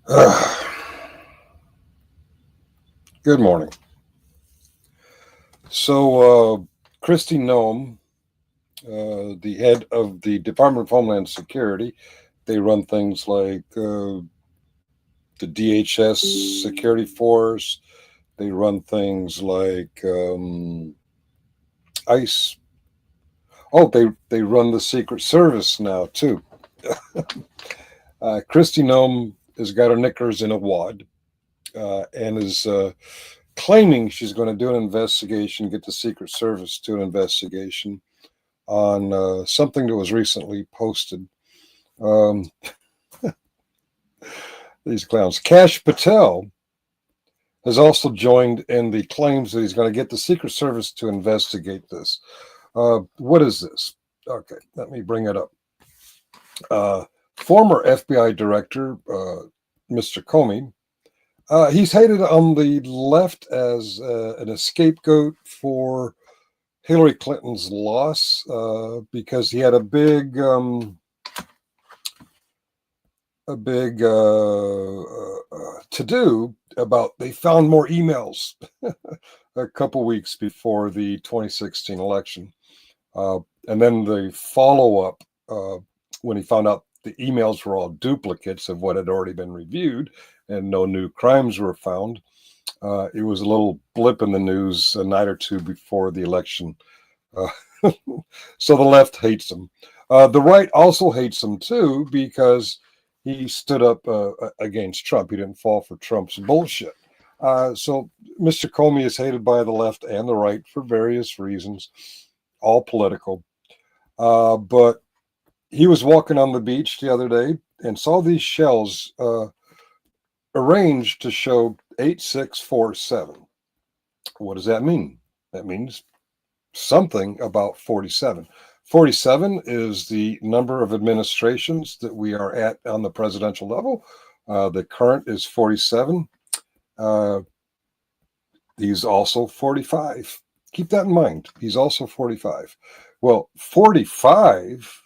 Good morning. So, Kristi Noem, the head of the Department of Homeland Security, they run things like the DHS Security Force. They run things like ICE. Oh, they run the Secret Service now too. Kristi Noem has got her knickers in a wad and is claiming she's going to do an investigation, get the Secret Service to an investigation on something that was recently posted. Um, these clowns. Kash Patel has also joined in the claims that he's going to get the Secret Service to investigate this. What is this? Okay, let me bring it up. Former FBI Director, Mr. Comey, he's hated on the left as an scapegoat for Hillary Clinton's loss because he had a big to do about they found more emails a couple weeks before the 2016 election, and then the follow-up when he found out the emails were all duplicates of what had already been reviewed and no new crimes were found. It was a little blip in the news a night or two before the election. So the left hates him. The right also hates him too because he stood up against Trump. He didn't fall for Trump's bullshit. So Mr. Comey is hated by the left and the right for various reasons, all political. But he was walking on the beach the other day and saw these shells arranged to show 8647. What does that mean? That means something about 47. 47 is the number of administrations that we are at on the presidential level. The current is 47. He's also 45. Keep that in mind. He's also 45. Well, 45,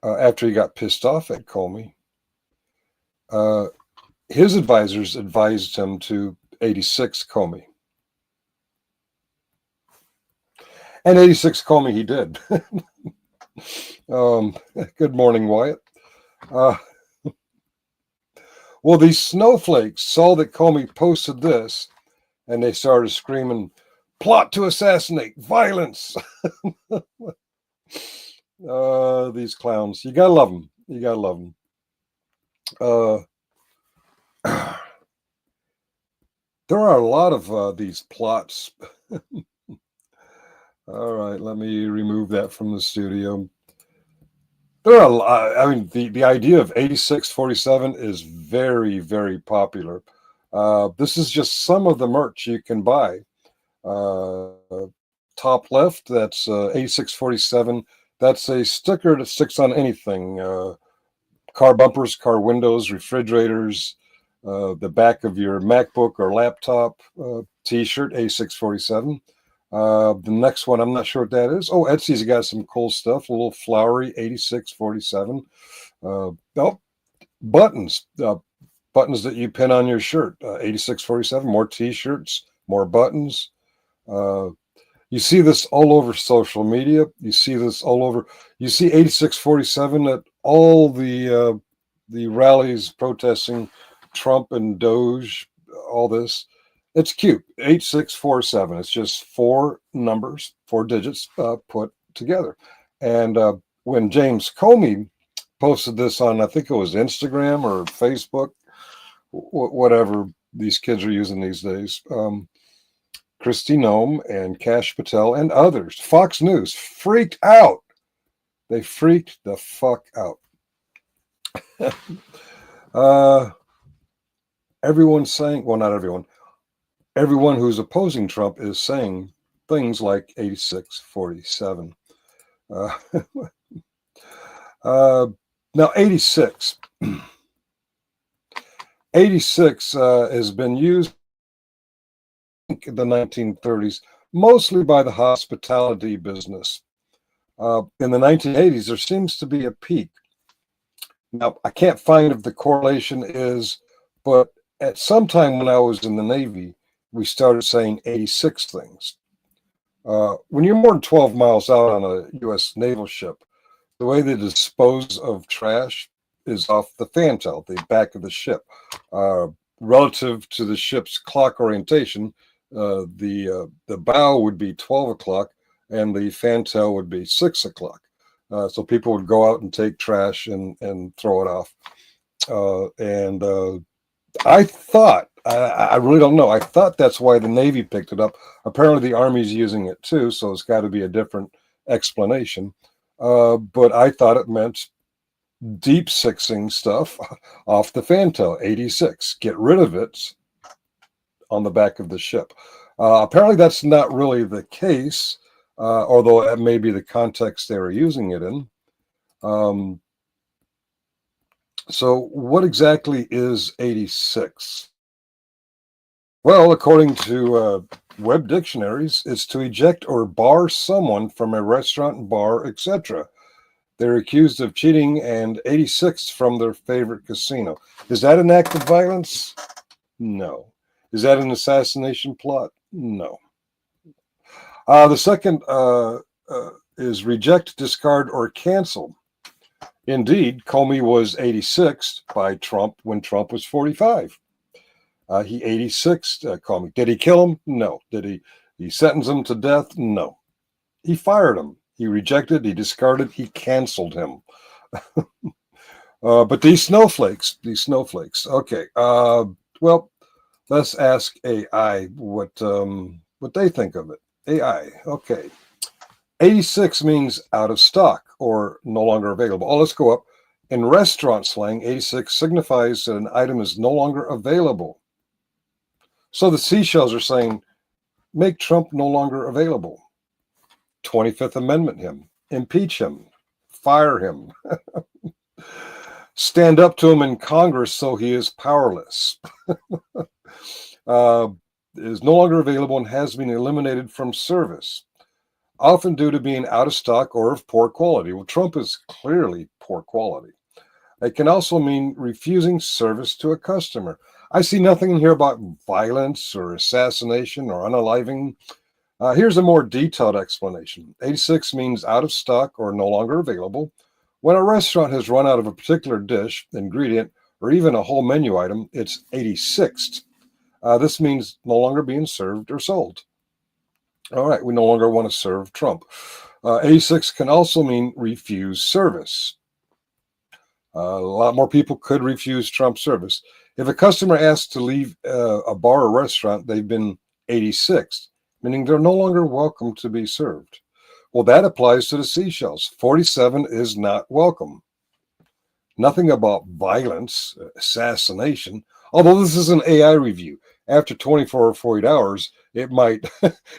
after he got pissed off at Comey, his advisors advised him to 86 Comey. And 86 Comey he did. Good morning, Wyatt. Well, these snowflakes saw that Comey posted this, and they started screaming, "Plot to assassinate, violence!" These clowns. You gotta love them. You gotta love them. There are a lot of these plots. All right, let me remove that from the studio. There are, I mean, the idea of 8647 is very, very popular. This is just some of the merch you can buy. Top left, that's 8647. That's a sticker that sticks on anything. Car bumpers, car windows, refrigerators, the back of your MacBook or laptop, t-shirt, A647. The next one, I'm not sure what that is. Oh, Etsy's got some cool stuff. A little flowery 8647. Oh, buttons. Buttons that you pin on your shirt. 8647. More t-shirts, more buttons. You see this all over social media. You see this all over. You see 8647 at all the rallies protesting Trump and Doge, all this. It's cute. 8647. It's just four numbers, four digits put together. And when James Comey posted this on, I think it was Instagram or Facebook, whatever these kids are using these days, Kristi Noem and Kash Patel and others, Fox News, freaked out. They freaked the fuck out. Everyone's saying, well, not everyone. Everyone who's opposing Trump is saying things like 8647. Now, 86. 86 has been used in the 1930s, mostly by the hospitality business. In the 1980s, there seems to be a peak. Now, I can't find if the correlation is, but at some time when I was in the Navy, we started saying 86 things. When you're more than 12 miles out on a U.S. naval ship, the way they dispose of trash is off the fantail, the back of the ship. Relative to the ship's clock orientation, the bow would be 12 o'clock and the fantail would be 6 o'clock. So people would go out and take trash and throw it off. I thought, I really don't know. I thought that's why the Navy picked it up. Apparently, the Army's using it too, so it's got to be a different explanation. But I thought it meant deep sixing stuff off the fantail, 86. Get rid of it on the back of the ship. Apparently, that's not really the case, although that may be the context they were using it in. So what exactly is 86? Well, according to web dictionaries, it's to eject or bar someone from a restaurant, bar, etc. They're accused of cheating and 86th from their favorite casino. Is that an act of violence? No. Is that an assassination plot? No. The second is reject, discard, or cancel. Indeed, Comey was 86th by Trump when Trump was 45. He 86th Comey. Did he kill him? No. Did he sentence him to death? No. He fired him. He rejected, he discarded, he canceled him. But these snowflakes. Okay. Well, let's ask AI what they think of it. AI. Okay. 86 means out of stock or no longer available. Oh, let's go up. In restaurant slang, 86 signifies that an item is no longer available. So the seashells are saying, make Trump no longer available. 25th Amendment him, impeach him, fire him, stand up to him in Congress so he is powerless. Is no longer available and has been eliminated from service, often due to being out of stock or of poor quality. Well, Trump is clearly poor quality. It can also mean refusing service to a customer. I see nothing in here about violence or assassination or unaliving. Here's a more detailed explanation. 86 means out of stock or no longer available. When a restaurant has run out of a particular dish, ingredient, or even a whole menu item, it's 86th. This means no longer being served or sold. All right, we no longer want to serve Trump. 86 can also mean refuse service. A lot more people could refuse Trump service. If a customer asks to leave a bar or restaurant, they've been 86th, meaning they're no longer welcome to be served. Well, that applies to the seashells. 47 is not welcome. Nothing about violence, assassination, although this is an AI review. After 24 or 48 hours, it might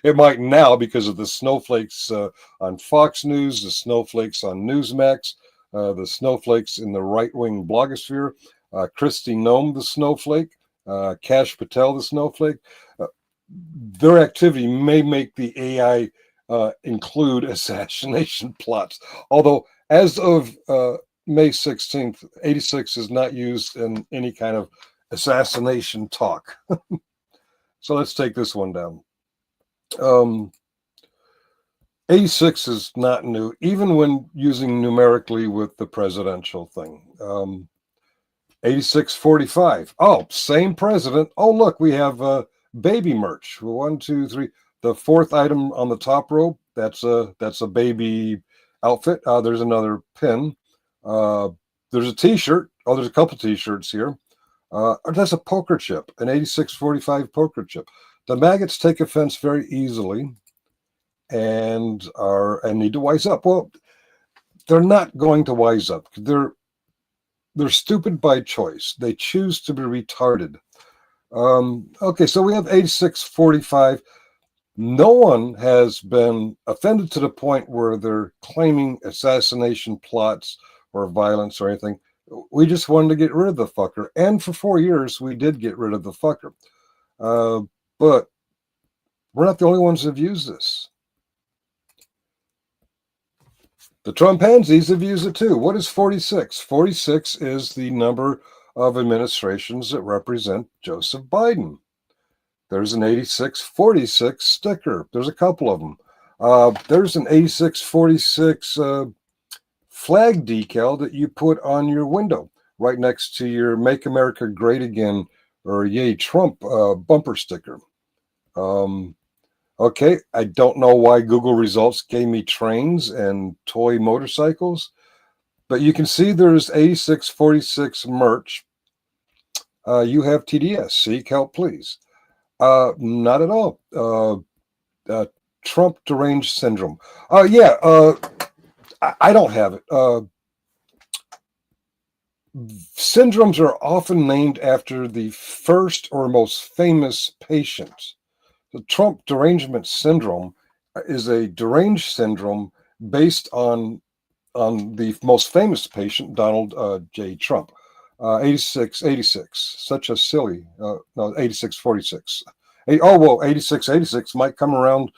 it might now, because of the snowflakes on Fox News, the snowflakes on Newsmax, the snowflakes in the right-wing blogosphere, Kristi Noem, the snowflake, Kash Patel, the snowflake. Their activity may make the AI include assassination plots. Although, as of May 16th, 86 is not used in any kind of assassination talk. So let's take this one down. 86 is not new, even when using numerically with the presidential thing. 8645. Oh, same president. Oh, look, we have baby merch. 1, 2, 3. The fourth item on the top row, that's a baby outfit. There's another pin. There's a t-shirt. Oh, there's a couple t-shirts here. That's a poker chip, an 8645 poker chip. The maggots take offense very easily and need to wise up. Well, they're not going to wise up. They're stupid by choice. They choose to be retarded. Okay, so we have 8645. No one has been offended to the point where they're claiming assassination plots or violence or anything. We just wanted to get rid of the fucker. And for 4 years, we did get rid of the fucker. But we're not the only ones who've used this. The Trumpansies have used it too. What is 46? 46 is the number of administrations that represent Joseph Biden. There's an 8646 sticker. There's a couple of them. There's an 8646 flag decal that you put on your window right next to your Make America Great Again or Yay Trump bumper sticker. Okay, I don't know why Google results gave me trains and toy motorcycles, but you can see there's 8646 merch. You have TDS, seek help please. Not at all. Trump deranged syndrome. I don't have it. Syndromes are often named after the first or most famous patient. The Trump derangement syndrome is a deranged syndrome based on the most famous patient, Donald J. Trump. 8686, such a silly, no, 8646. 8686 might come around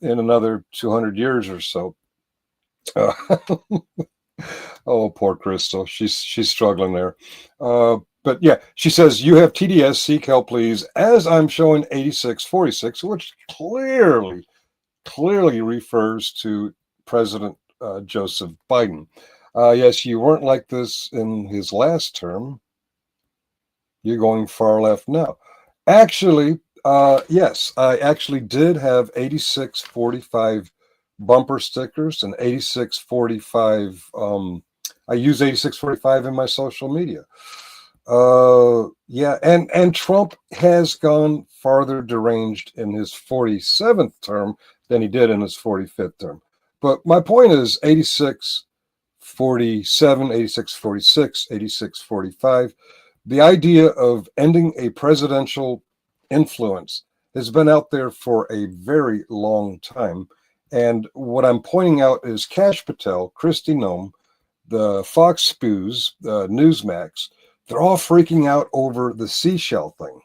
in another 200 years or so. Oh, poor Crystal. She's struggling there. But yeah, she says, you have TDS, seek help, please, as I'm showing 8646, which clearly refers to President Joseph Biden. Yes, you weren't like this in his last term. You're going far left now. Actually, yes, I actually did have 8645 bumper stickers and 8645. I use 8645 in my social media. Yeah, and Trump has gone farther deranged in his 47th term than he did in his 45th term. But my point is 8647, 8646, 8645. The idea of ending a presidential influence has been out there for a very long time. And what I'm pointing out is Kash Patel, Kristi Noem, the Fox Spews, Newsmax, they're all freaking out over the seashell thing.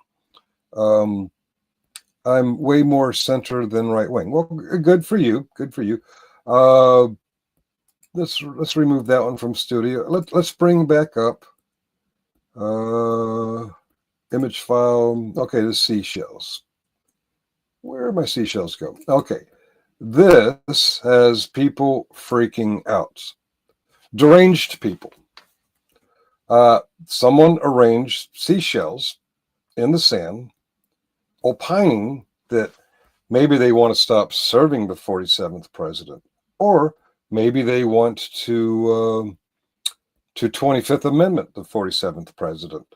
I'm way more center than right wing. Well, good for you. Good for you. Let's remove that one from studio. Let's bring back up image file. Okay, the seashells. Where are my seashells go? Okay, this has people freaking out. Deranged people. Someone arranged seashells in the sand, opining that maybe they want to stop serving the 47th president, or maybe they want to 25th Amendment the 47th president.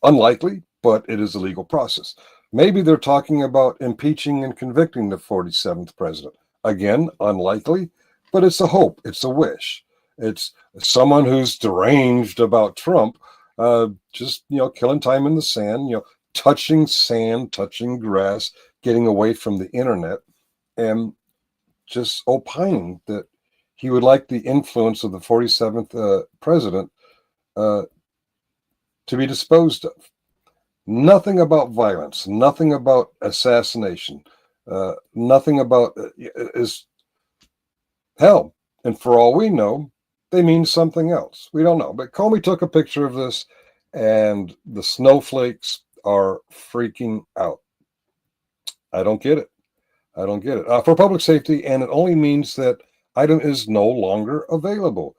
Unlikely, but it is a legal process. Maybe they're talking about impeaching and convicting the 47th president. Again, unlikely, but it's a hope. It's a wish. It's someone who's deranged about Trump, just, killing time in the sand, touching sand, touching grass, getting away from the internet, and just opining that he would like the influence of the 47th president to be disposed of. Nothing about violence, nothing about assassination, nothing about is hell. And for all we know, they mean something else. We don't know. But Comey took a picture of this, and the snowflakes are freaking out. I don't get it. I don't get it. For public safety, and it only means that item is no longer available.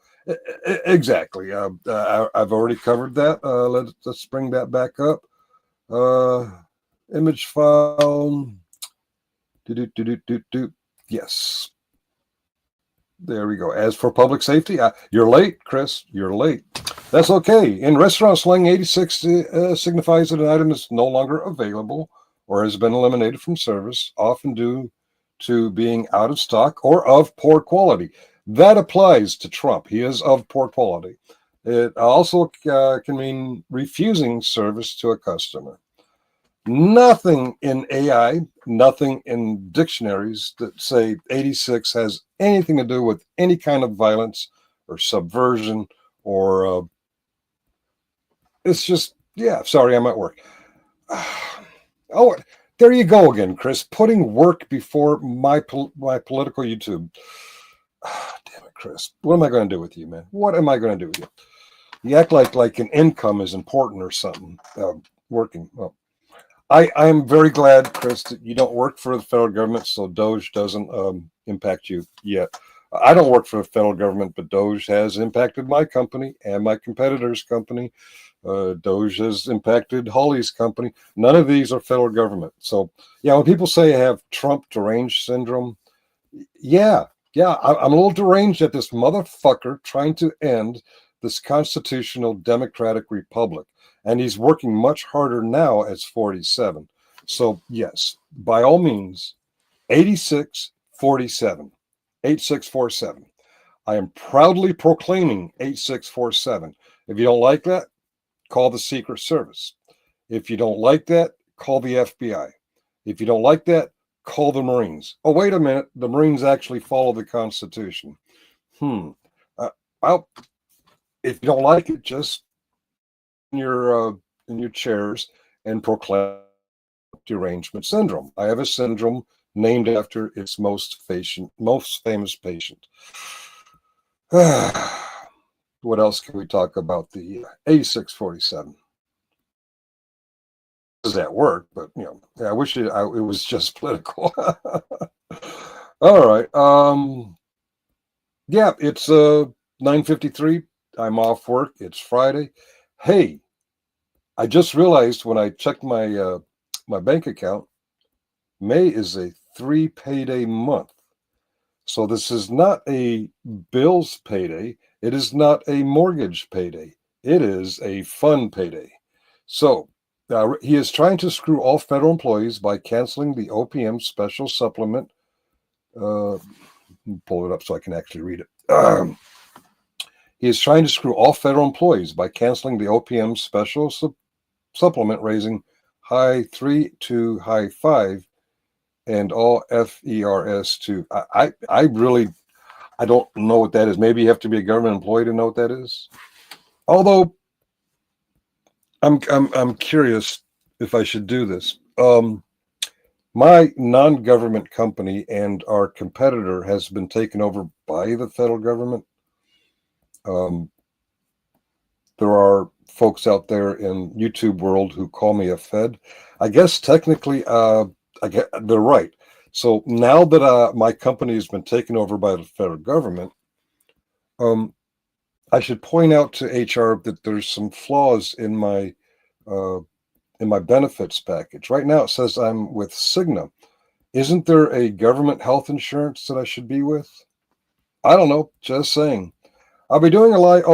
Exactly. I've already covered that. Let's bring that back up. Image file. Yes. There we go. As for public safety, you're late, Chris. You're late. That's okay. In restaurant slang, 86 signifies that an item is no longer available or has been eliminated from service, often due to being out of stock or of poor quality. That applies to Trump. He is of poor quality. It also can mean refusing service to a customer. Nothing in AI, nothing in dictionaries that say 86 has anything to do with any kind of violence or subversion or it's just, yeah, sorry, I'm at work. Oh, there you go again, Chris, putting work before my political YouTube. Damn it, Chris, what am I going to do with you, man? What am I going to do with you? You act like an income is important or something. Working. Well, I'm very glad, Chris, that you don't work for the federal government, so Doge doesn't impact you yet. I don't work for the federal government, but Doge has impacted my company and my competitor's company. Doge has impacted Holly's company. None of these are federal government. So, yeah, when people say I have Trump deranged syndrome, yeah, I'm a little deranged at this motherfucker trying to end this constitutional democratic republic. And he's working much harder now as 47. So, yes, by all means, 8647, 8647. I am proudly proclaiming 8647. If you don't like that, call the Secret Service. If you don't like that, call the FBI. If you don't like that, call the Marines. Oh, wait a minute. The Marines actually follow the Constitution. Well, if you don't like it, just in your chairs and proclaim derangement syndrome. I have a syndrome named after its most famous patient. What else can we talk about? The 8647 is at work, but I wish it was just political. All right. Yeah, it's 9:53. I'm off work. It's Friday. Hey, I just realized when I checked my my bank account, May is a 3 payday month. So this is not a bills payday. It is not a mortgage payday. It is a fun payday. So he is trying to screw all federal employees by canceling the OPM special supplement. Pull it up so I can actually read it. He is trying to screw all federal employees by canceling the OPM special supplement, raising high 3 to high 5, and all FERS to I don't know what that is. Maybe you have to be a government employee to know what that is. Although I'm curious if I should do this. My non-government company and our competitor has been taken over by the federal government. There are folks out there in YouTube world who call me a Fed. I guess technically, they're right. So now that my company has been taken over by the federal government, I should point out to HR that there's some flaws in my benefits package. Right now it says I'm with Cigna. Isn't there a government health insurance that I should be with? I don't know, just saying. I'll be doing a live,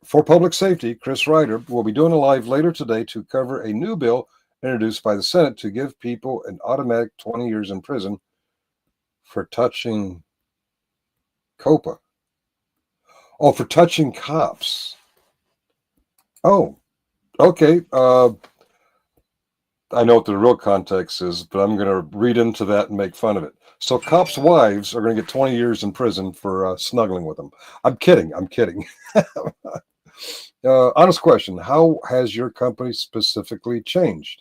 for public safety, Chris Ryder will be doing a live later today to cover a new bill introduced by the Senate to give people an automatic 20 years in prison for touching COPA. Oh, for touching cops. Oh, okay. I know what the real context is, but I'm going to read into that and make fun of it. So cops' wives are going to get 20 years in prison for snuggling with them. I'm kidding. Honest question. How has your company specifically changed?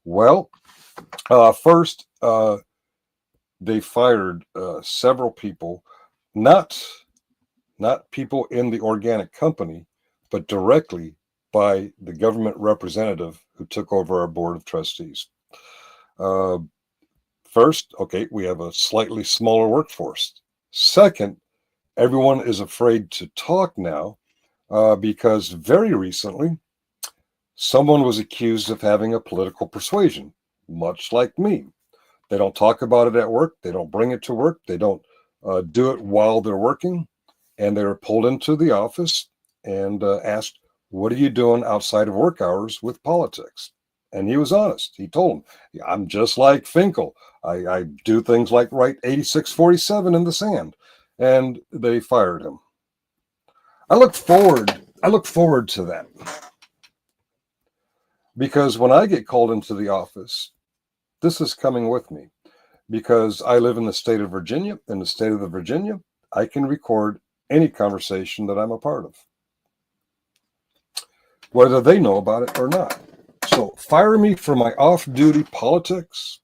Well, first, they fired several people, not people in the organic company, but directly by the government representative who took over our board of trustees. First, we have a slightly smaller workforce. Second, everyone is afraid to talk now because very recently, someone was accused of having a political persuasion, much like me. They don't talk about it at work. They don't bring it to work. They don't do it while they're working. And they were pulled into the office and asked, "What are you doing outside of work hours with politics?" And he was honest. He told them, "I'm just like Finkel. I do things like write 8647 in the sand." And they fired him. I look forward to that. Because when I get called into the office, this is coming with me. Because I live in the state of Virginia. In the state of Virginia, I can record any conversation that I'm a part of, whether they know about it or not. So fire me for my off-duty politics,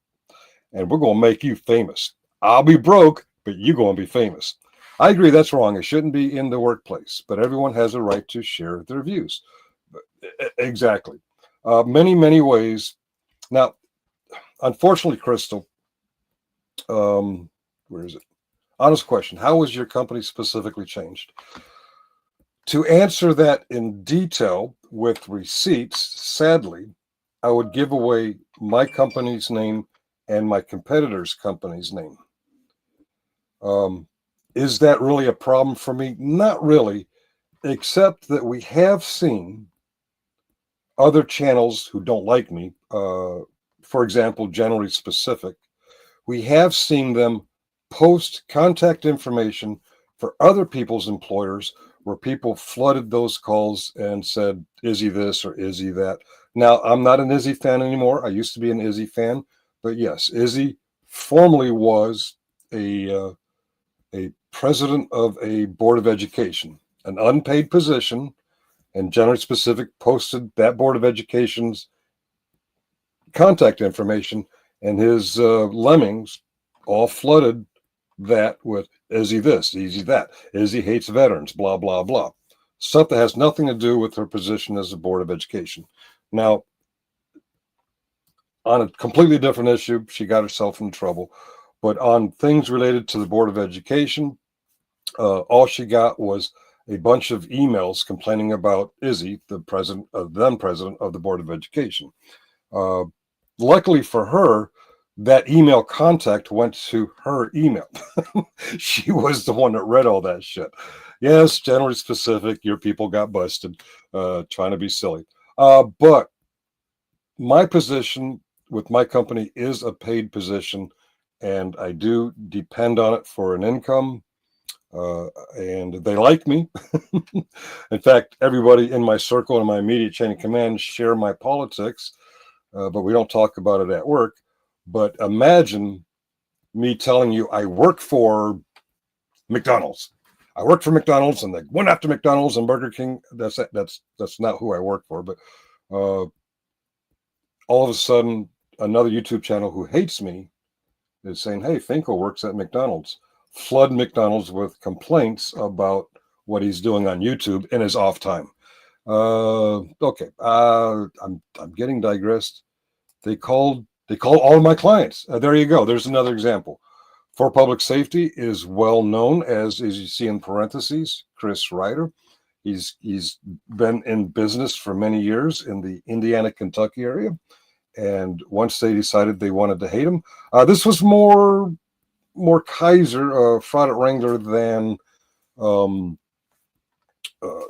and we're going to make you famous. I'll be broke, but you're going to be famous. I agree that's wrong. It shouldn't be in the workplace, but everyone has a right to share their views. Exactly. Many ways. Now, unfortunately, Crystal, where is it? Honest question. How was your company specifically changed? To answer that in detail with receipts, sadly, I would give away my company's name and my competitor's company's name. Is that really a problem for me? Not really, except that we have seen other channels who don't like me, for example, Generally Specific, we have seen them post contact information for other people's employers where people flooded those calls and said, "Is he this or is he that?" Now, I'm not an Izzy fan anymore. I used to be an Izzy fan, but yes, Izzy formerly was a president of a board of education, an unpaid position, and Generally Specific posted that board of education's contact information, and his lemmings all flooded that with "Is he this? Is he that? Is he hates veterans?" Blah blah blah. Stuff that has nothing to do with her position as a board of education. Now, on a completely different issue, she got herself in trouble. But on things related to the board of education, all she got was a bunch of emails complaining about Izzy, the president of the board of education. Uh, Luckily for her, that email contact went to her email. She was the one that read all that shit. Yes, Generally Specific, your people got busted trying to be silly. But my position with my company is a paid position, and I do depend on it for an income. And they like me. In fact, everybody in my circle and my immediate chain of command share my politics, but we don't talk about it at work. But imagine me telling you I work for McDonald's. I work for McDonald's, and they went after McDonald's and Burger King. That's not who I work for. But all of a sudden, another YouTube channel who hates me is saying, "Hey, Finkel works at McDonald's." Flood McDonald's with complaints about what he's doing on YouTube in his off time. Okay, I'm getting digressed. They called all of my clients. There you go. There's another example. For Public Safety is well known as you see in parentheses, Chris Ryder. He's been in business for many years in the Indiana, Kentucky area. And once they decided they wanted to hate him, this was more Kaiser, Fraud at Wrangler than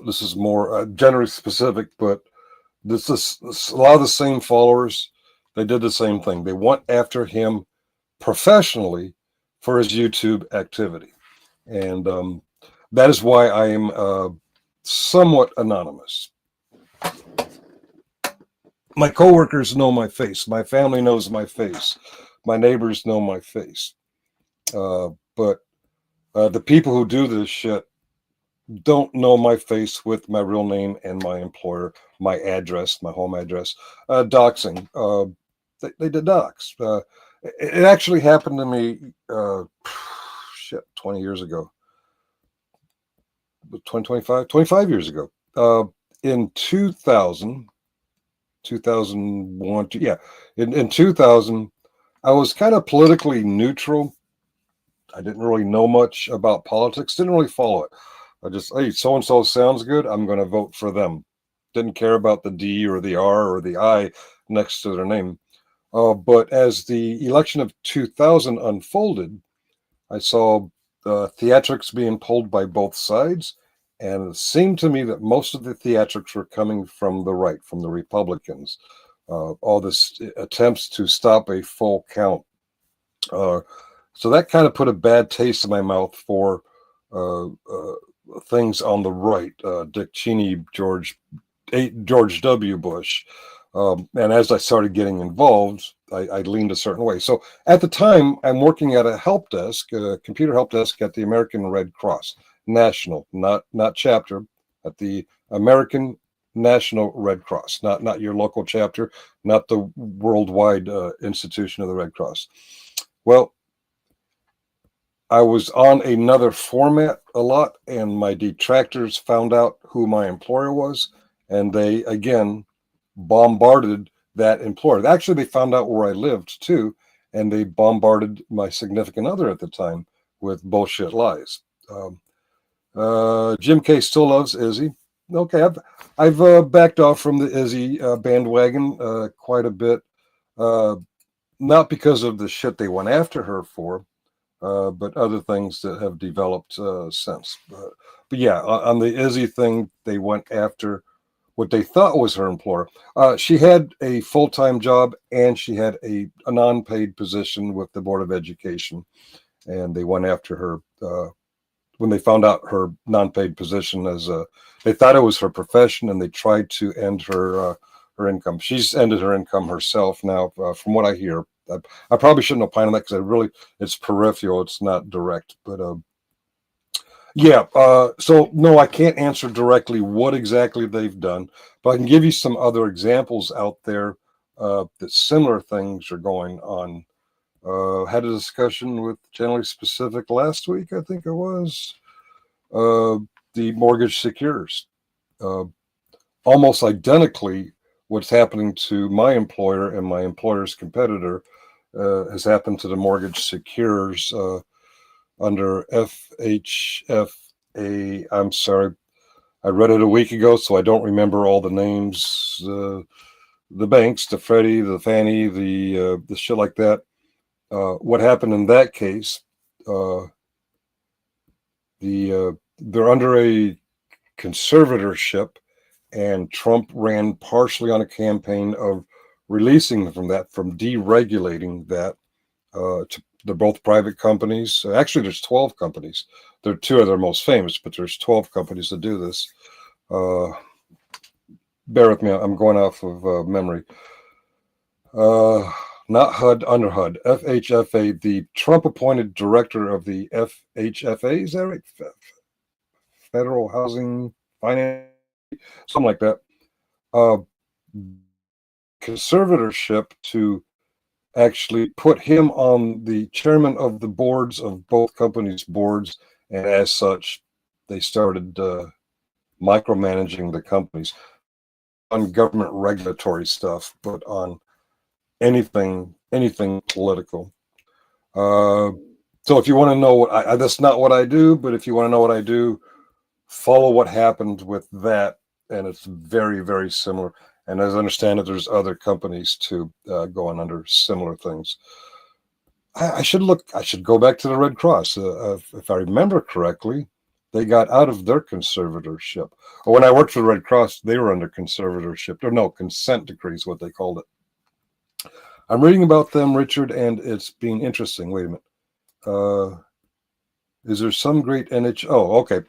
this is more Generally Specific, but this is a lot of the same followers. They did the same thing. They went after him professionally for his YouTube activity. And that is why I am somewhat anonymous. My coworkers know my face. My family knows my face. My neighbors know my face. But the people who do this shit don't know my face with my real name and my employer, my address, my home address. Doxing. They did dox. It actually happened to me 20 years ago. 25 years ago. In 2000, 2001, yeah. In 2000, I was kind of politically neutral. I didn't really know much about politics, didn't really follow it. I just, hey, so-and-so sounds good, I'm going to vote for them. Didn't care about the D or the R or the I next to their name. But as the election of 2000 unfolded, I saw theatrics being pulled by both sides, and it seemed to me that most of the theatrics were coming from the right, from the Republicans. All this attempts to stop a full count. So that kind of put a bad taste in my mouth for things on the right, Dick Cheney, George W. Bush. And as I started getting involved, I leaned a certain way. So at the time, I'm working at a help desk, a computer help desk at the American Red Cross, national, not chapter, at the American National Red Cross, not your local chapter, not the worldwide institution of the Red Cross. Well, I was on another format a lot, and my detractors found out who my employer was, and they again bombarded that employer. Actually, they found out where I lived too, and they bombarded my significant other at the time with bullshit lies. Jim K still loves Izzy. Okay, I've backed off from the Izzy bandwagon quite a bit, uh, not because of the shit they went after her for, but other things that have developed since. But yeah, on the Izzy thing, they went after what they thought was her employer. She had a full-time job and she had a non-paid position with the Board of Education, and they went after her when they found out her non-paid position as a. They thought it was her profession, and they tried to end her income. She's ended her income herself now, from what I hear. I probably shouldn't opine on that because it's peripheral, it's not direct. But yeah, so no, I can't answer directly what exactly they've done, but I can give you some other examples out there that similar things are going on. Had a discussion with Generally Specific last week, I think it was. Uh, the mortgage secures. Uh, Almost identically, what's happening to my employer and my employer's competitor has happened to the mortgage secures under FHFA. I'm sorry, I read it a week ago, so I don't remember all the names. The banks, the Freddie, the Fannie, the shit like that. What happened in that case? They're under a conservatorship, and Trump ran partially on a campaign of releasing them from deregulating that. They're both private companies. Actually, there's 12 companies. They're two of their most famous, but there's 12 companies that do this. Bear with me. I'm going off of memory. Not HUD, under HUD, FHFA, the Trump appointed director of the FHFA, is that right? Federal Housing Finance, something like that. Uh, Conservatorship to actually put him on the chairman of the boards of both companies' boards, and as such, they started micromanaging the companies on government regulatory stuff, but on anything political. So if you want to know what that's not what I do, but if you want to know what I do, follow what happened with that, and it's very, very similar. And as I understand it, there's other companies too going under similar things. I should go back to the Red Cross. If I remember correctly, they got out of their conservatorship. Or when I worked for the Red Cross, they were under conservatorship, or no, consent decree is what they called it. I'm reading about them, Richard, and it's been interesting. Wait a minute. Is there some great NH? Oh, okay.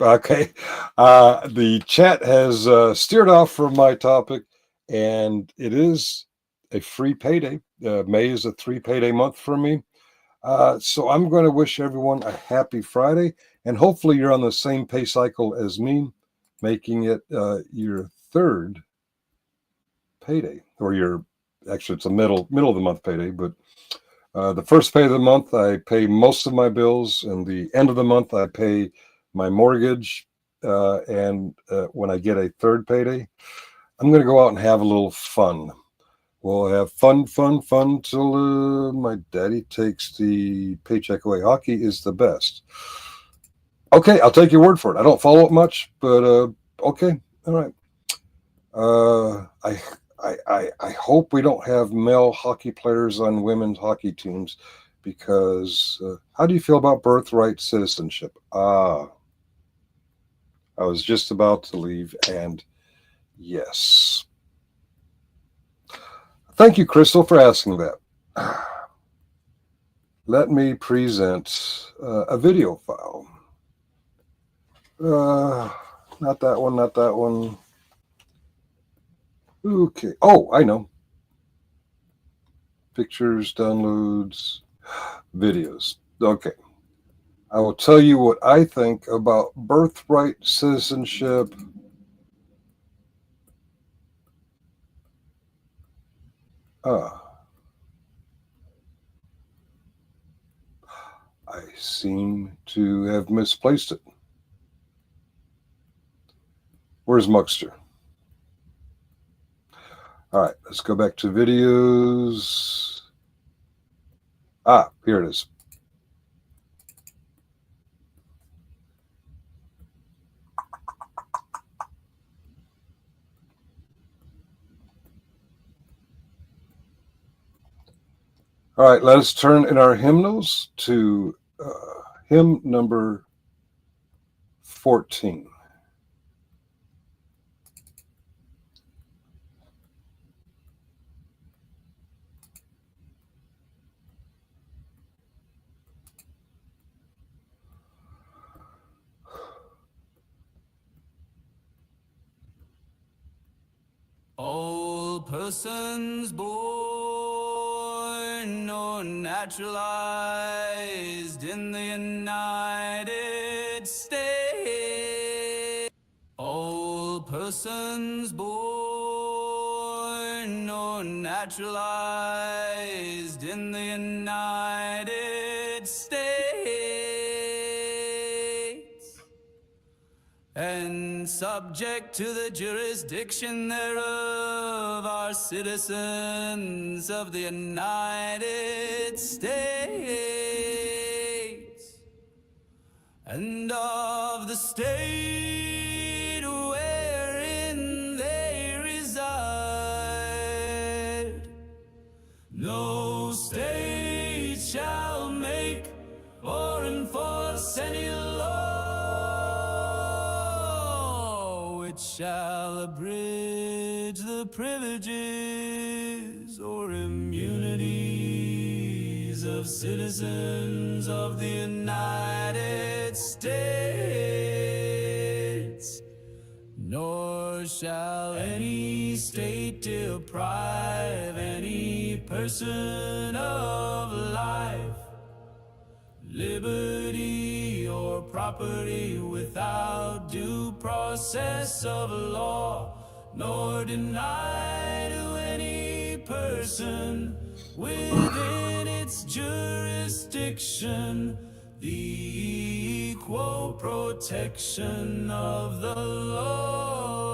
The chat has steered off from my topic, and it is a free payday. May is a 3 payday month for me. So I'm going to wish everyone a happy Friday, and hopefully you're on the same pay cycle as me, making it your third payday, or actually it's a middle of the month payday, but the first pay of the month, I pay most of my bills, and the end of the month, I pay my mortgage. And when I get a third payday, I'm going to go out and have a little fun. We'll have fun till my daddy takes the paycheck away. Hockey is the best. Okay, I'll take your word for it. I don't follow it much, but okay, all right. I hope we don't have male hockey players on women's hockey teams, because how do you feel about birthright citizenship? I was just about to leave, and yes. Thank you, Crystal, for asking that. Let me present a video file. Not that one, not that one. Okay. Oh, I know. Pictures, downloads, videos. Okay. I will tell you what I think about birthright citizenship. I seem to have misplaced it. Where's Muckster? All right, let's go back to videos. Ah, here it is. All right, let us turn in our hymnals to hymn number 14. All persons born or naturalized in the United States. All persons born or naturalized in the United States and subject to the jurisdiction thereof are citizens of the United States and of the state wherein they reside. No state shall make or enforce any law which shall abridge the privileges or immunities of citizens of the United States, nor shall any state deprive any person of life, liberty, or property without due process of law, nor deny to any person within its jurisdiction the equal protection of the laws.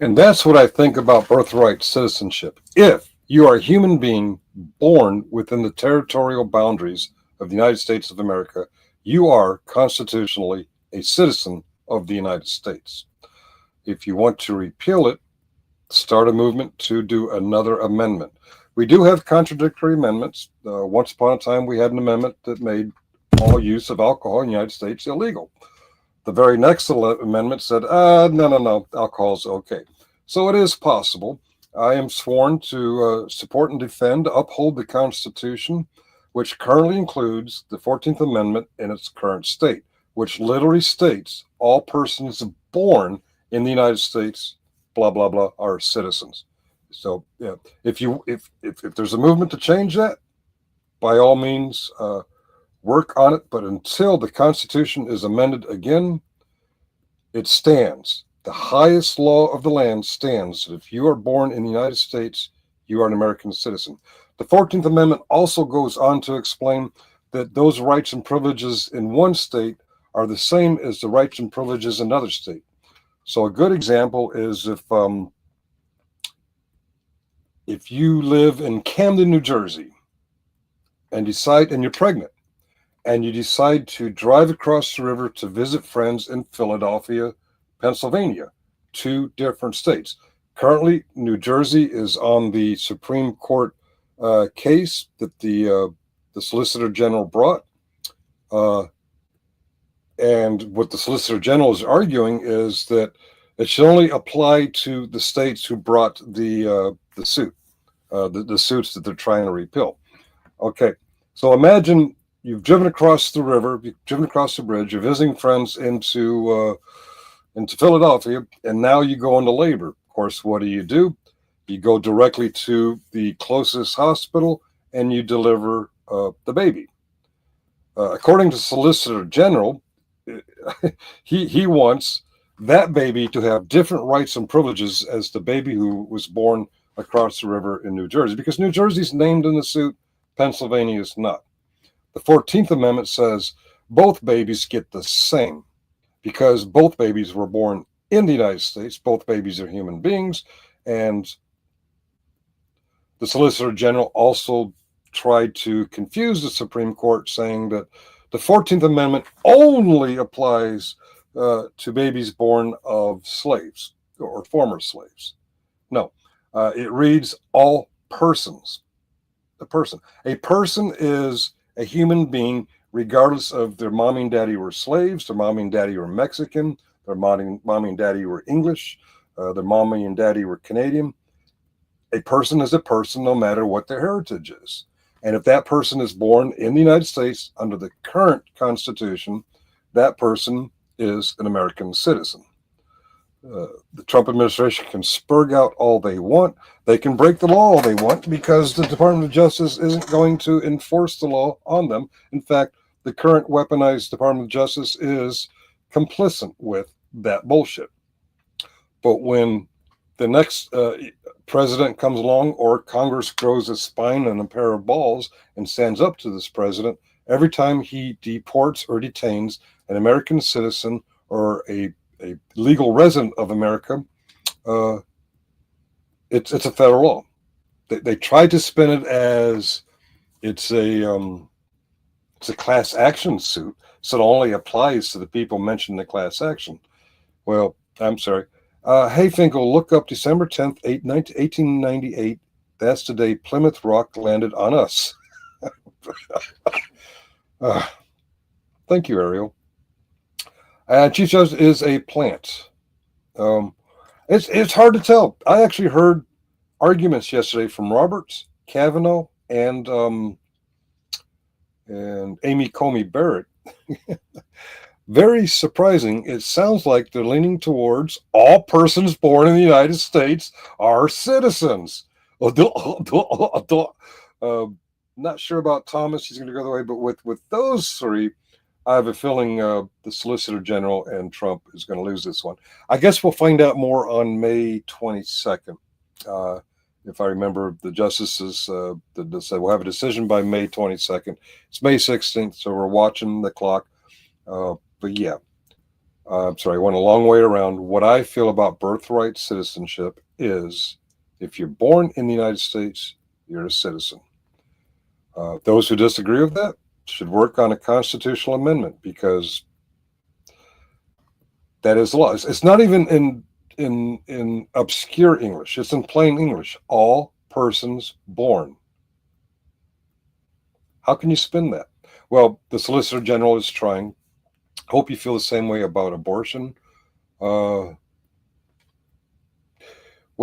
And that's what I think about birthright citizenship. If you are a human being born within the territorial boundaries of the United States of America, you are constitutionally a citizen of the United States. If you want to repeal it, start a movement to do another amendment. We do have contradictory amendments. Once upon a time, we had an amendment that made all use of alcohol in the United States illegal. The very next amendment said, no, alcohol's okay. So it is possible. I am sworn to support and defend, uphold the Constitution, which currently includes the 14th Amendment in its current state, which literally states all persons born in the United States, blah, blah, blah, are citizens. So yeah, if there's a movement to change that, by all means, work on it. But until the Constitution is amended again, it stands. The highest law of the land stands that if you are born in the United States, you are an American citizen. The 14th Amendment also goes on to explain that those rights and privileges in one state are the same as the rights and privileges in another state. So a good example is if you live in Camden, New Jersey, and you're pregnant, and you decide to drive across the river to visit friends in Philadelphia, Pennsylvania, two different states. Currently, New Jersey is on the Supreme Court case that the Solicitor General brought. And what the Solicitor General is arguing is that it should only apply to the states who brought the suit, the suits that they're trying to repeal. Okay, so imagine you've driven across the river, you've driven across the bridge, you're visiting friends into Philadelphia, and now you go into labor. Of course, what do? You go directly to the closest hospital and you deliver the baby. According to Solicitor General, he wants that baby to have different rights and privileges as the baby who was born across the river in New Jersey, because New Jersey's named in the suit, Pennsylvania is not. The 14th Amendment says both babies get the same because both babies were born in the United States. Both babies are human beings. And the Solicitor General also tried to confuse the Supreme Court, saying that the 14th Amendment only applies to babies born of slaves or former slaves. No, it reads all persons. A person is a human being, regardless of their mommy and daddy were slaves, their mommy and daddy were Mexican, their mommy and daddy were English, their mommy and daddy were Canadian. A person is a person no matter what their heritage is. And if that person is born in the United States under the current Constitution, that person is an American citizen. The Trump administration can spurg out all they want. They can break the law all they want because the Department of Justice isn't going to enforce the law on them. In fact, the current weaponized Department of Justice is complicit with that bullshit. But when the next president comes along or Congress grows a spine and a pair of balls and stands up to this president, every time he deports or detains an American citizen or a legal resident of America, it's a federal law. They tried to spin it as it's a class action suit, so it only applies to the people mentioned in the class action. Well, I'm sorry. Hey, Finkel, look up December 10th, 1898. That's the day Plymouth Rock landed on us. Thank you, Ariel. Chief Justice is a plant. It's hard to tell. I actually heard arguments yesterday from Roberts, Kavanaugh, and Amy Coney Barrett. Very surprising. It sounds like they're leaning towards all persons born in the United States are citizens. Not sure about Thomas. He's going to go the way, but with those three, I have a feeling the Solicitor General and Trump is going to lose this one. I guess we'll find out more on May 22nd. If I remember, the justices said we'll have a decision by May 22nd. It's May 16th, so we're watching the clock. But yeah, I'm sorry, I went a long way around. What I feel about birthright citizenship is if you're born in the United States, you're a citizen. Those who disagree with that should work on a constitutional amendment because that is the law. It's not even in obscure English. It's in plain English. All persons born. How can you spin that? Well, the Solicitor General is trying. Hope you feel the same way about abortion. What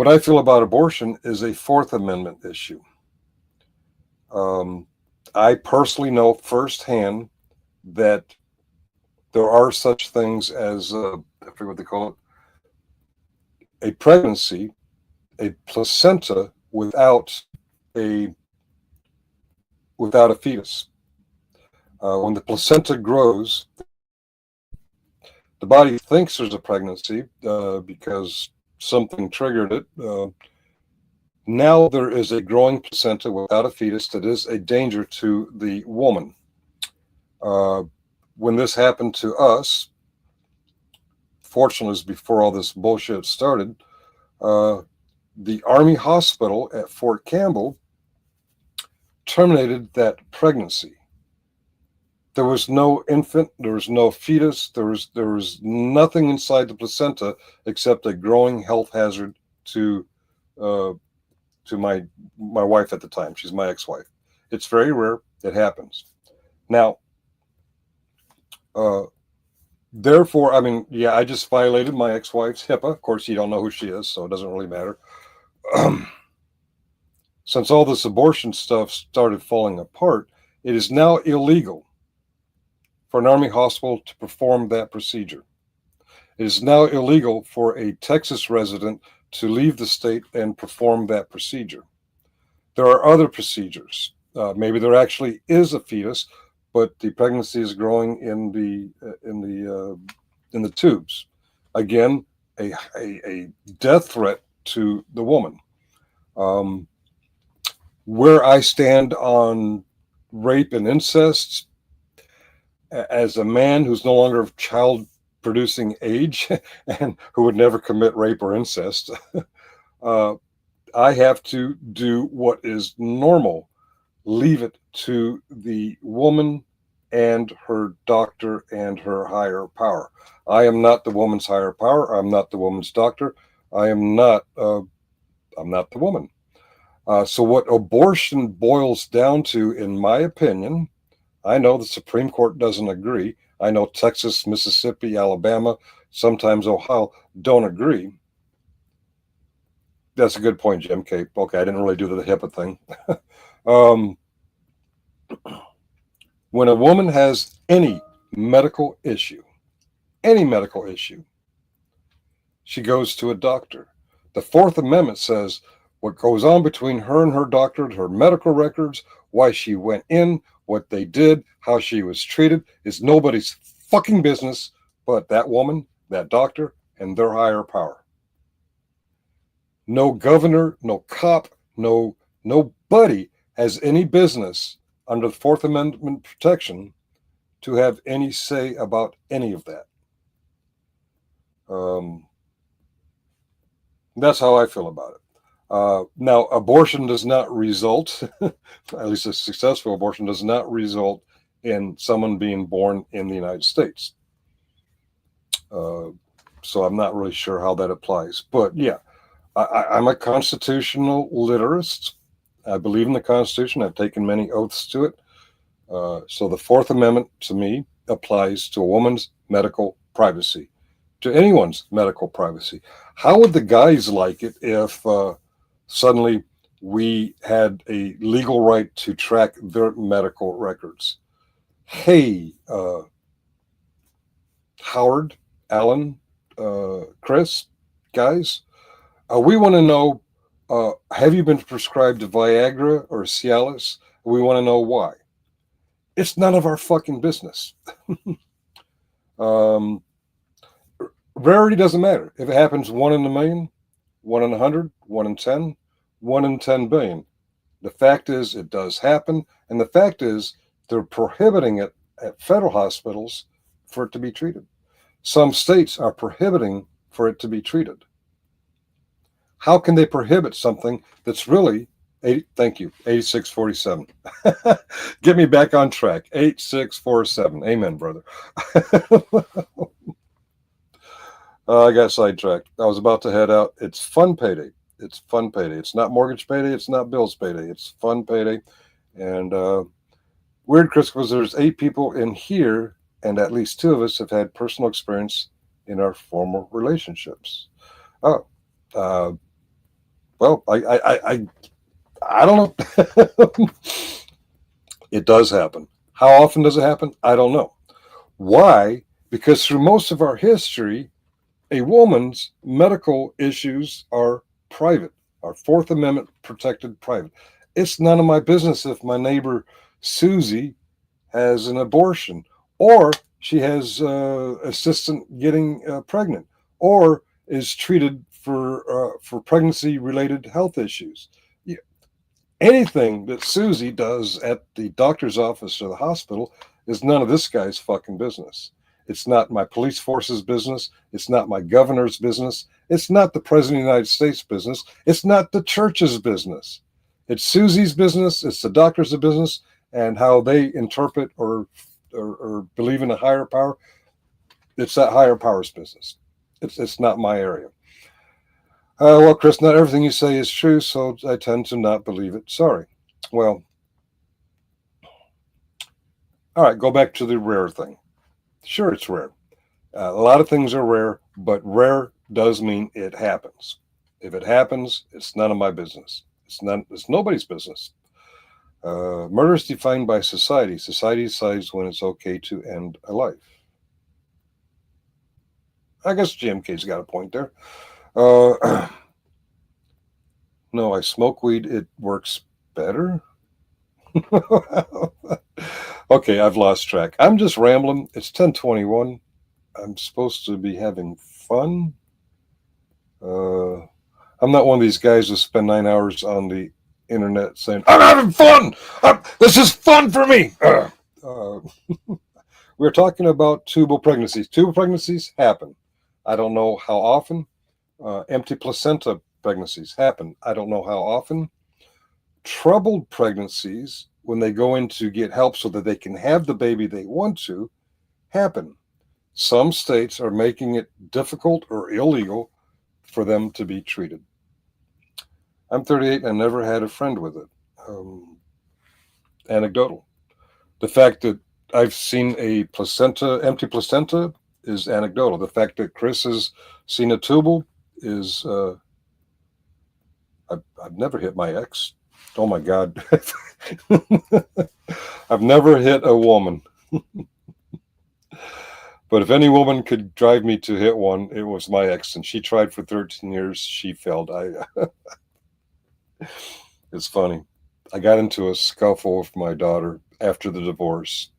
I feel about abortion is a Fourth Amendment issue. I personally know firsthand that there are such things as, I forget what they call it, a pregnancy, a placenta without a fetus. When the placenta grows, the body thinks there's a pregnancy because something triggered it. Now there is a growing placenta without a fetus that is a danger to the woman. When this happened to us, fortunately, it was before all this bullshit started, the Army hospital at Fort Campbell terminated that pregnancy. There was no infant, there was no fetus, there was nothing inside the placenta except a growing health hazard to my wife at the time. She's my ex-wife. It's very rare. It happens. Now, therefore, I mean, yeah, I just violated my ex-wife's HIPAA. Of course, you don't know who she is, so it doesn't really matter. Since all this abortion stuff started falling apart, it is now illegal for an Army hospital to perform that procedure. It is now illegal for a Texas resident to leave the state and perform that procedure. There are other procedures. Maybe there actually is a fetus, but the pregnancy is growing in the tubes. Again, a death threat to the woman. Um, where I stand on rape and incest, as a man who's no longer of child producing age and who would never commit rape or incest, uh, I have to do what is normal. Leave it to the woman and her doctor and her higher power. I am not the woman's higher power. I'm not the woman's doctor. I am not. I'm not the woman. So what abortion boils down to, in my opinion, I know the Supreme Court doesn't agree. I know Texas, Mississippi, Alabama, sometimes Ohio don't agree. That's a good point, Jim K. Okay, I didn't really do the HIPAA thing. um, when a woman has medical issue, any medical issue, she goes to a doctor. The Fourth Amendment says what goes on between her and her doctor, her medical records, why she went in, what they did, how she was treated, is nobody's fucking business but that woman, that doctor, and their higher power. No governor, no cop, nobody has any business under the Fourth Amendment protection to have any say about any of that. That's how I feel about it. Now, abortion does not result, at least a successful abortion does not result in someone being born in the United States. So I'm not really sure how that applies. But yeah, I'm a constitutional literist. I believe in the Constitution. I've taken many oaths to it. So the Fourth Amendment, to me, applies to a woman's medical privacy, to anyone's medical privacy. How would the guys like it if suddenly we had a legal right to track their medical records? Hey, Howard, Alan, Chris, guys, we want to know, have you been prescribed Viagra or Cialis? We want to know why. It's none of our fucking business. Rarity doesn't matter. If it happens 1 in a million, 1 in 100, 1 in 10, 1 in 10 billion. The fact is, it does happen. And the fact is, they're prohibiting it at federal hospitals for it to be treated. Some states are prohibiting for it to be treated. How can they prohibit something that's really, thank you, 8647. Get me back on track, 8647. Amen, brother. I got sidetracked. I was about to head out. It's fun payday. It's fun payday. It's not mortgage payday. It's not bills payday. It's fun payday. And weird, Chris, because there's 8 people in here, and at least 2 of us have had personal experience in our former relationships. Oh, well, I don't know. It does happen. How often does it happen? I don't know. Why? Because through most of our history, a woman's medical issues are private, are Fourth Amendment protected private. It's none of my business if my neighbor Susie has an abortion, or she has assistant getting pregnant, or is treated for pregnancy-related health issues. Anything that Susie does at the doctor's office or the hospital is none of this guy's fucking business. It's not my police force's business. It's not my governor's business. It's not the president of the United States' business. It's not the church's business. It's Susie's business. It's the doctor's business, and how they interpret or believe in a higher power. It's that higher power's business. It's not my area. Well, Chris, not everything you say is true, so I tend to not believe it. Sorry. Well, all right, go back to the rare thing. Sure, it's rare. A lot of things are rare, but rare does mean it happens. If it happens, it's none of my business. It's nobody's business. Murder is defined by society. Society decides when it's okay to end a life. I guess GMK's got a point there. No, I smoke weed. It works better. Okay, I've lost track. I'm just rambling. It's 10:21. I'm supposed to be having fun. I'm not one of these guys who spend 9 hours on the internet saying, I'm having fun. This is fun for me. We're talking about tubal pregnancies. Tubal pregnancies happen. I don't know how often. Empty placenta pregnancies happen. I don't know how often. Troubled pregnancies, when they go in to get help so that they can have the baby they want to, happen. Some states are making it difficult or illegal for them to be treated. I'm 38 and I never had a friend with it. Anecdotal. The fact that I've seen a empty placenta, is anecdotal. The fact that Chris has seen a tubal is, I've never hit my ex. Oh my God. I've never hit a woman. But if any woman could drive me to hit one, it was my ex, and she tried for 13 years. She failed. It's funny. I got into a scuffle with my daughter after the divorce.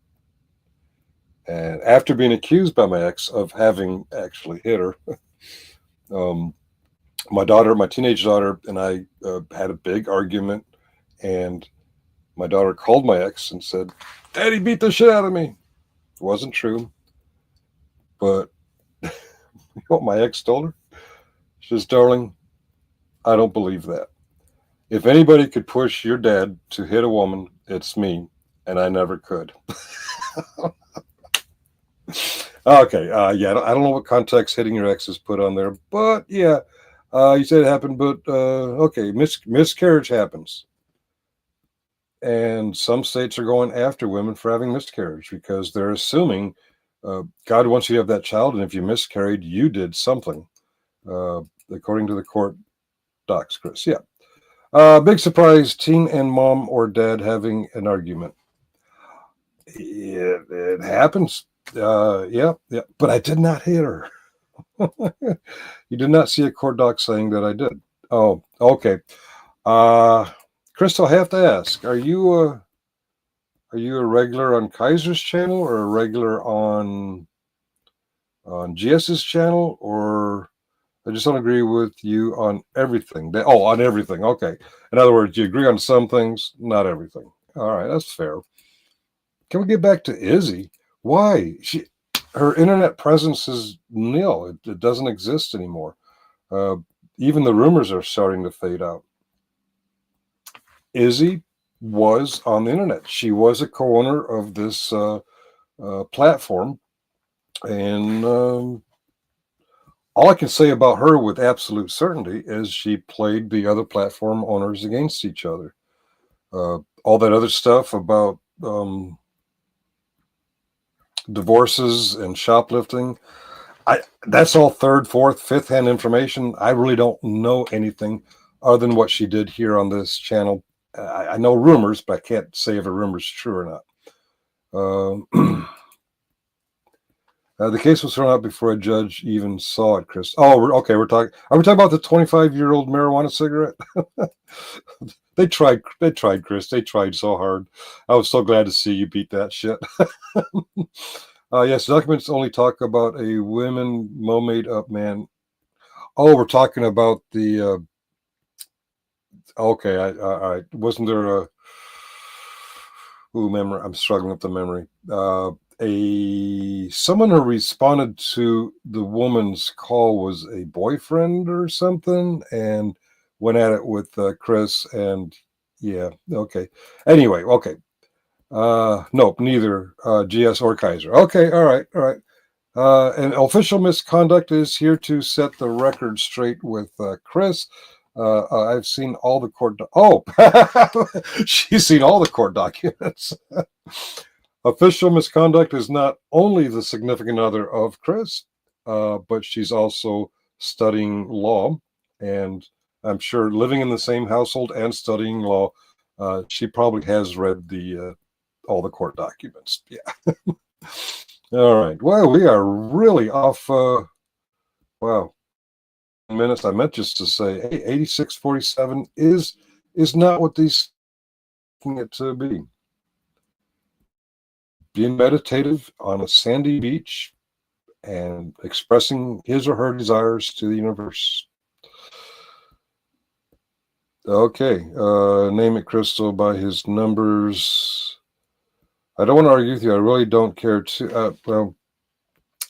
And after being accused by my ex of having actually hit her, my teenage daughter, and I had a big argument. And my daughter called my ex and said, Daddy beat the shit out of me. It wasn't true. But you know what my ex told her? She says, darling, I don't believe that. If anybody could push your dad to hit a woman, it's me, and I never could. Okay, yeah, I don't know what context hitting your ex is put on there, but yeah, you said it happened, but okay, miscarriage happens. And some states are going after women for having miscarriage because they're assuming God wants you to have that child, and if you miscarried, you did something, according to the court docs, Chris. Yeah. Big surprise, teen and mom or dad having an argument. It happens. Yeah. But I did not hit her. You did not see a court doc saying that I did. Oh, okay. Crystal, I have to ask: Are you a regular on Kaiser's channel or a regular on GS's channel, or I just don't agree with you on everything? On everything. Okay. In other words, you agree on some things, not everything. All right, that's fair. Can we get back to Izzy? Why? Her internet presence is nil. It doesn't exist anymore. Even the rumors are starting to fade out. Izzy was on the internet. She was a co-owner of this platform, and all I can say about her with absolute certainty is she played the other platform owners against each other. All that other stuff about divorces and shoplifting, that's all third, fourth, fifth hand information. I really don't know anything other than what she did here on this channel. I know rumors, but I can't say if a rumor's true or not. The case was thrown out before a judge even saw it, Chris. Oh, okay. Are we talking about the 25-year-old marijuana cigarette? They tried, Chris. They tried so hard. I was so glad to see you beat that shit. Yes, documents only talk about a women made up man. Oh, we're talking about the. Okay, all right. Wasn't there a? Ooh, memory. I'm struggling with the memory. Someone who responded to the woman's call was a boyfriend or something, and went at it with Chris. And yeah, okay. Anyway, okay. Nope, neither GS or Kaiser. Okay, all right. And official misconduct is here to set the record straight with Chris. I've seen all the court. She's seen all the court documents. Official misconduct is not only the significant other of Chris, but she's also studying law, and I'm sure living in the same household and studying law, she probably has read all the court documents. Yeah. All right. Well, we are really off. Wow. Minutes. I meant just to say, hey, 8647 is not what these it to be. being meditative on a sandy beach and expressing his or her desires to the universe. Okay, name it crystal by his numbers. I don't want to argue with you. I really don't care to. Well,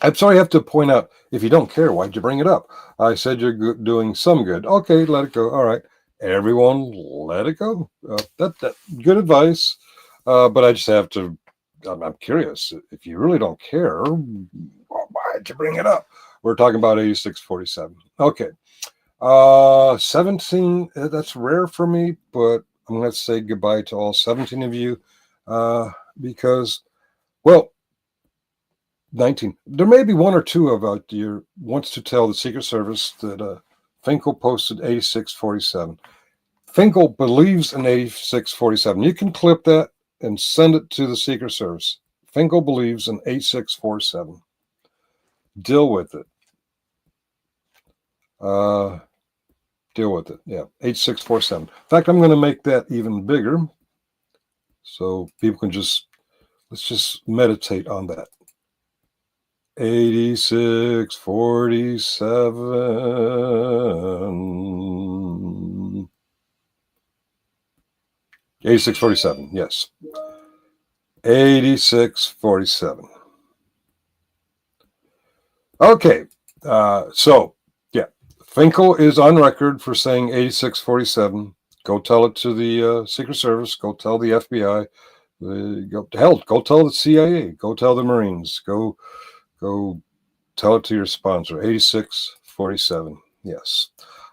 I'm sorry I have to point out, if you don't care, why'd you bring it up? I said you're doing some good. Okay, let it go. All right. Everyone, let it go. That good advice. But I just have to, I'm curious. If you really don't care, why'd you bring it up? We're talking about 8647. Okay. 17, that's rare for me, but I'm going to say goodbye to all 17 of you because, well, 19. There may be one or two about you wants to tell the Secret Service that Finkel posted 8647. Finkel believes in 8647. You can clip that and send it to the Secret Service. Finkel believes in 8647. Deal with it. Deal with it. Yeah, 8647. In fact, I'm going to make that even bigger so people can let's just meditate on that. 8647. 8647, yes. 8647. Okay, so yeah, Finkel is on record for saying 8647. Go tell it to the Secret Service. Go tell the FBI. Go tell the CIA. Go tell the Marines. Go tell it to your sponsor. 8647. Yes.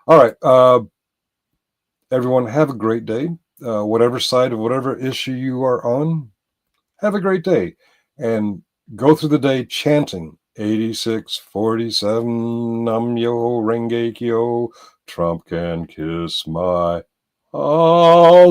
All right. Everyone, have a great day. Whatever side of whatever issue you are on, have a great day. And go through the day chanting 8647 Nam-myoho Renge-kyo. Trump can kiss my asshole.